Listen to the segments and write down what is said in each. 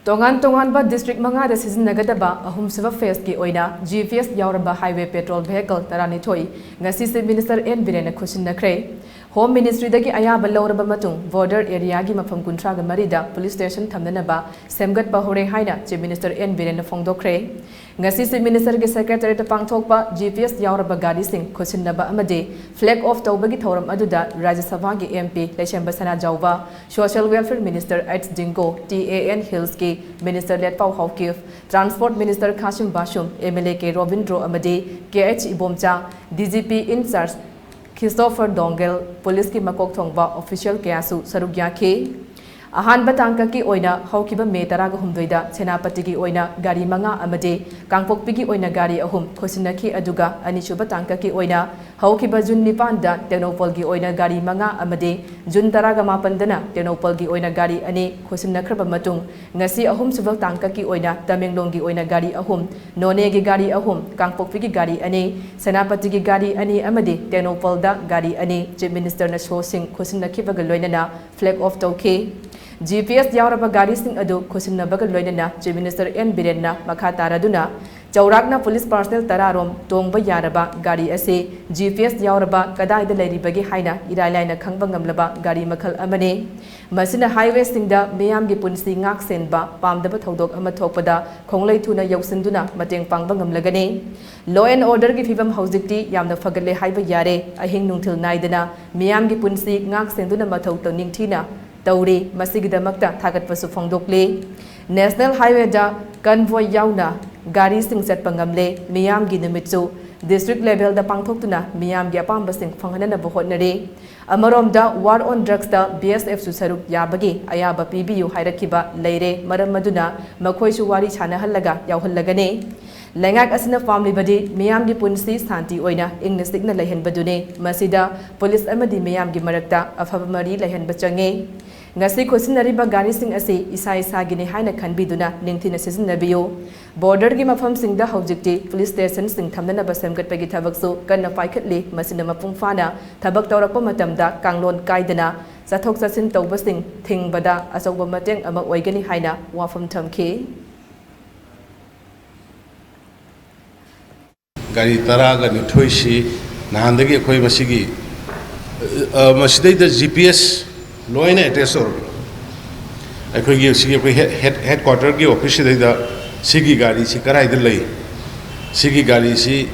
Tongan district mangada sizinnagadaba ahumsiba phase ki oina GPS Yaoraba highway petrol vehicle taranithoi ngasi minister N Birena Khutsinnakhre Home Ministry dagi ayaba lawraba matung border area gi mafam kuntra ga marida police station thamnanaba semgat pa hore haina chief minister N Birena phongdokre ngasi minister gi secretary ta pangthokpa GPS Yaoraba gadi sing Khutsinaba amade flag off tawbagi thoram aduda Rajya Sabha gi MP Leshemba Sana Jauba social welfare minister H Dingo TAN Hills ki Minister Let Pau Hawkif, Transport Minister Kashim Bashum, MLA K Robindro Amade, KH Ibomcha, DGP in charge Christopher Dongel, Police ki Makok Thongba, Official Kiasu, Sarugya K. Ahan batangka ki oina hawkiba me taraga humdoida senapati ki oina gari manga amade kangpokpi ki oina gari ahum Khutsinnakhre aduga anishuba tangka ki oina hawkiba jun nipanda Technopol ki oina gari manga amade jun taraga mapandana Technopol ki oina gari ani Khutsinnakhre bamatung ngasi ahum suba tangka ki oina Tamenglong ki oina gari ahum None ki gari ahum kangpokpi ki gari ani senapati ki gari ani amade Technopol da gari ani Chief Minister na Sing Khutsinnakhre bagaloina flag off tawke GPS Yaoraba gari sing adu Khutsinnabaga loinana Chief Minister N Birena makha taraduna Chaurakna police personnel tararom tongba yaraba gari ase GPS Yaoraba kadaida leiribagi haina irailaina khangba ngamlaba gari makhal amane masina highway singda meyam gi punsi ngak senba pamdaba thodok ama thokpada khonglei thuna yausinduna mateng pangba ngamlagane law and order gi phibam hojikti yamna fagale haiba yare ahing nungthil naidana meyam gi punsi ngak senduna mathau tawningthina Tauri Masigidamakta Tagat Pasu Fongdokle National Highway da Convoy Yauna Gari Sing Set Pangamle Miyam Ginamitsu District level da Pangtokuna Miyam Gyapamba Sing Fanghana Bohotnare Amarom da War on Drugs da BSF Susaruk Yabagi Ayaba PBU Hairakiba Leire Maramaduna Makoishu Wari Chana Halaga Yauhalagane Langak asina family badi miyam gi punsi santi oina ingna signa lehen badune masida police amadi miyam gi marakta afaba mari lehen bachange ngasi Khutsinnakhre ba gari sing ase isa isa gi ne haina khanbiduna ningthina sizinnabiyo border gi mafam singda hojikti police station sing thamnana ba semgat pagi thabaksu kanna paikhatli masina mapung fana thabak tawrakpa matamda kanglon kaidana sathok sasin tawba sing thingbada asawba mateng ama oigani haina wafam thamke Gari taraga nithoisi nahandagi khoi masigi masidai da GPS loina address or akhoi gi sigi khoi headquarter gi office da sigi gari si karai da lei sigi gari si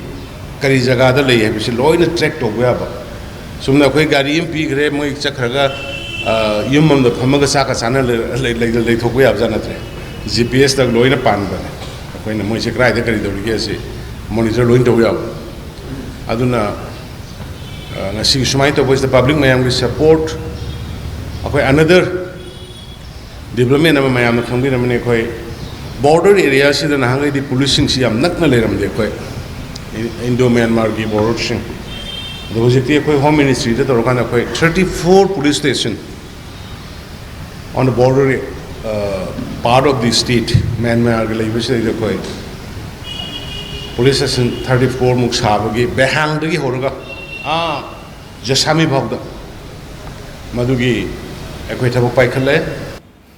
kari jaga da lei he si loina track to ba sumna khoi gari MP gre moi chakhraga yumam da phamaga saka sana lei thokwe ab janatre GPS da loina pan ba khoi na moi si karai da kari do gi si monitor loin to yaw aduna ngasi sumai to voice the public mayam gi support apai another development ama mayam na khangbi na mane khoi border area si da hangai di policing si am nakna leram de khoi Indo Myanmar gi border sing the project khoi home ministry da to kana khoi 34 police station on the border part of the state Myanmar gi lai bisi da khoi Police station 34 muk sabagi behang dagi horaga jasami bhagda madugi ekhoi thabak pai khale